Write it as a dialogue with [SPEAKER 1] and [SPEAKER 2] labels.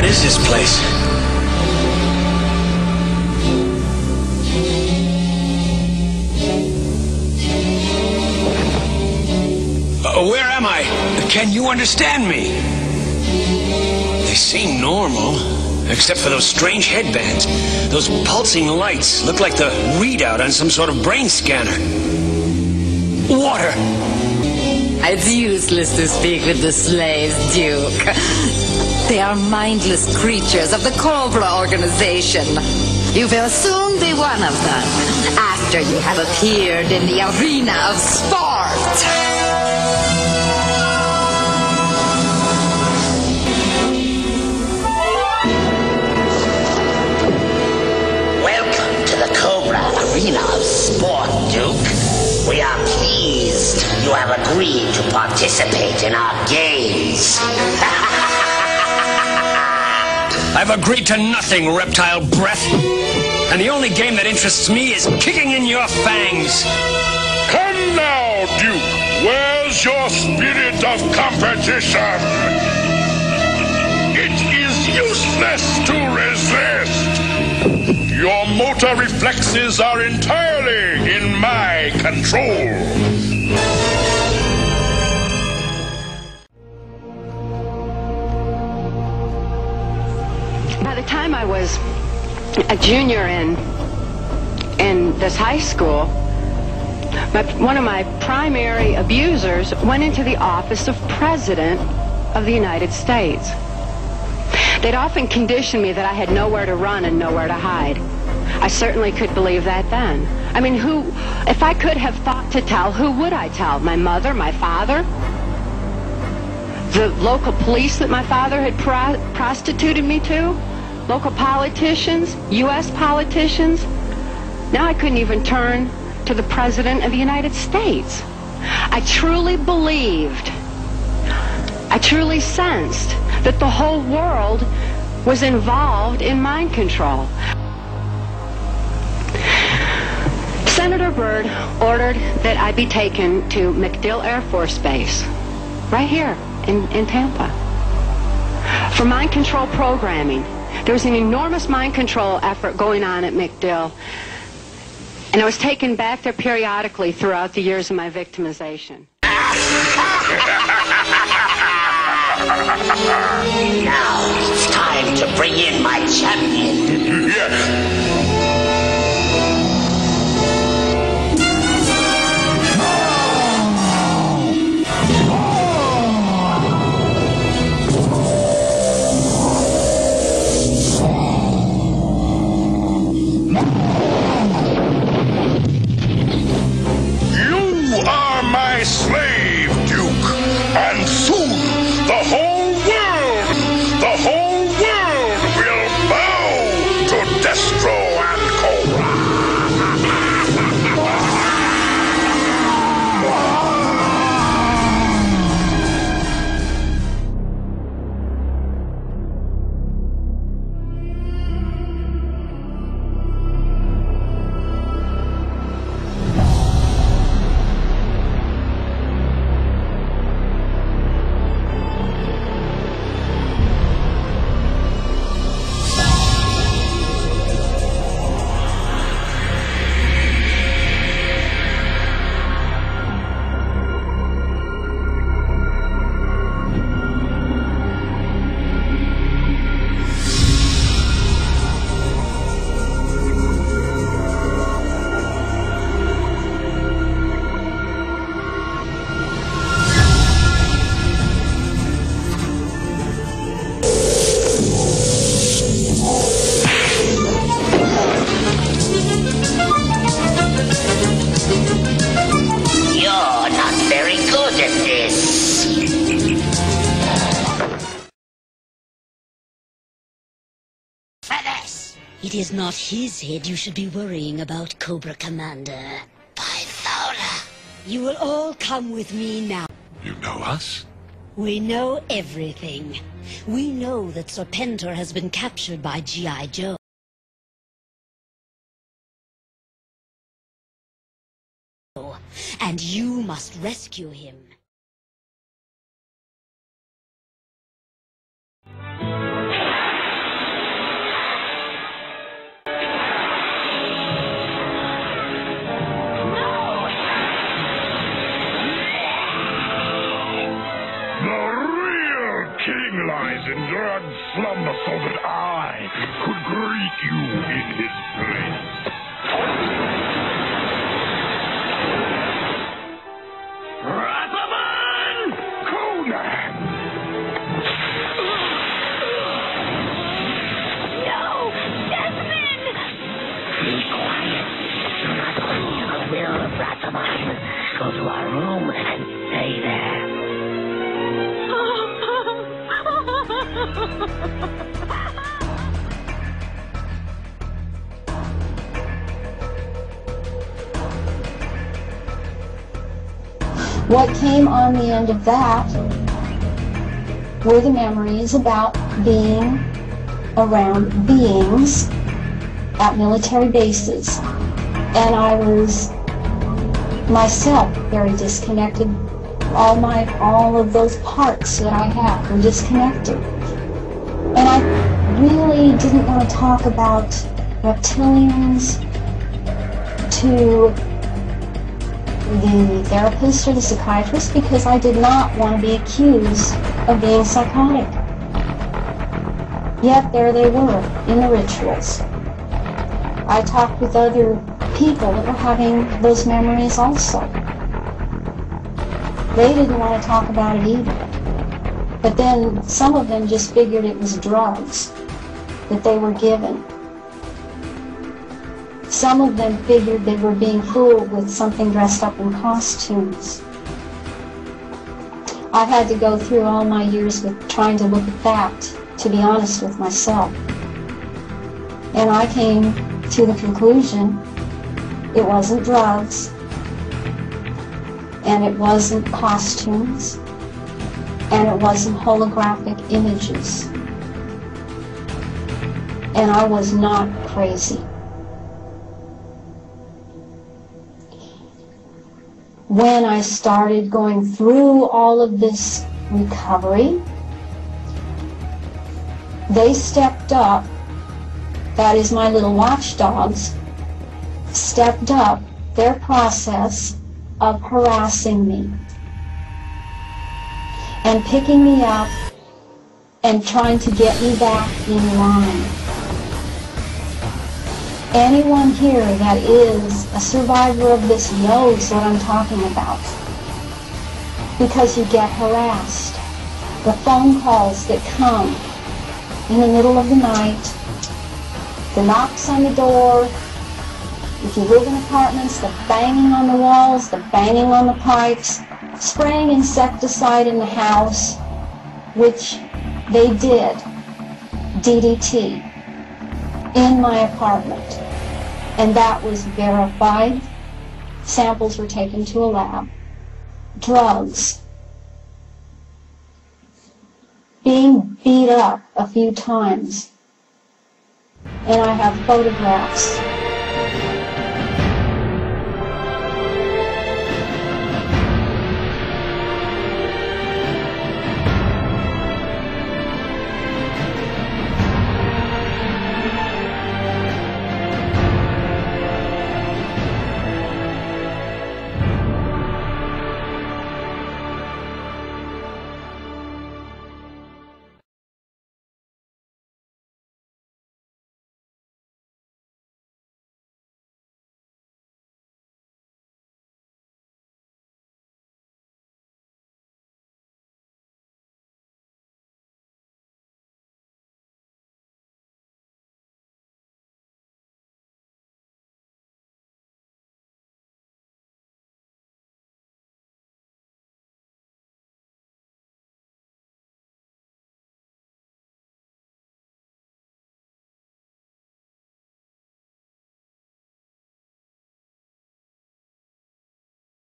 [SPEAKER 1] is this place? Where am I? Can you understand me? They seem normal, except for those strange headbands. Those pulsing lights look like the readout on some sort of brain scanner. Water!
[SPEAKER 2] It's useless to speak with the slaves, Duke. They are mindless creatures of the Cobra organization. You will soon be one of them, after you have appeared in the arena of sport.
[SPEAKER 3] Welcome to the Cobra Arena of Sport, Duke. We are pleased you have agreed to participate in our games.
[SPEAKER 1] I've agreed to nothing, reptile breath. And the only game that interests me is kicking in your fangs.
[SPEAKER 4] Come now, Duke. Where's your spirit of competition? It is useless to resist. Your motor reflexes are entirely in my control.
[SPEAKER 5] By the time I was a junior in this high school, one of my primary abusers went into the office of President of the United States. They'd often conditioned me that I had nowhere to run and nowhere to hide. I certainly could believe that then. I mean, if I could have thought to tell, who would I tell? My mother, my father? The local police that my father had prostituted me to? Local politicians? U.S. politicians? Now I couldn't even turn to the President of the United States. I truly believed, I truly sensed that the whole world was involved in mind control. Senator Byrd ordered that I be taken to MacDill Air Force Base, right here in Tampa, for mind control programming. There was an enormous mind control effort going on at MacDill, and I was taken back there periodically throughout the years of my victimization.
[SPEAKER 3] Now it's time to bring in my champion.
[SPEAKER 4] You are my slave, Duke, and soon the whole world will bow to Destro and Cobra.
[SPEAKER 6] It is not his head you should be worrying about, Cobra Commander. Pythola! You will all come with me now.
[SPEAKER 4] You know us?
[SPEAKER 6] We know everything. We know that Serpentor has been captured by G.I. Joe. And you must rescue him.
[SPEAKER 4] in drug slumber so that I could greet you in his place. Rataman! Conan!
[SPEAKER 3] No! Desmond! Be quiet. Do not go near the will of Rataman. Go to our room and stay there.
[SPEAKER 7] What came on the end of that were the memories about being around beings at military bases. And I was myself very disconnected. All of those parts that I have were disconnected. And I really didn't want to talk about reptilians to the therapist or the psychiatrist because I did not want to be accused of being psychotic. Yet there they were in the rituals. I talked with other people that were having those memories also. They didn't want to talk about it either. But then some of them just figured it was drugs that they were given. Some of them figured they were being fooled with something dressed up in costumes. I've had to go through all my years with trying to look at that, to be honest with myself. And I came to the conclusion it wasn't drugs, and it wasn't costumes, and it wasn't holographic images. And I was not crazy. When I started going through all of this recovery, they stepped up, that is my little watchdogs, stepped up their process of harassing me and picking me up and trying to get me back in line. Anyone here that is a survivor of this knows what I'm talking about, because you get harassed. The phone calls that come in the middle of the night, the knocks on the door, if you live in apartments, the banging on the walls, the banging on the pipes, spraying insecticide in the house, which they did, DDT, in my apartment. And that was verified. Samples were taken to a lab. Drugs. Being beat up a few times. And I have photographs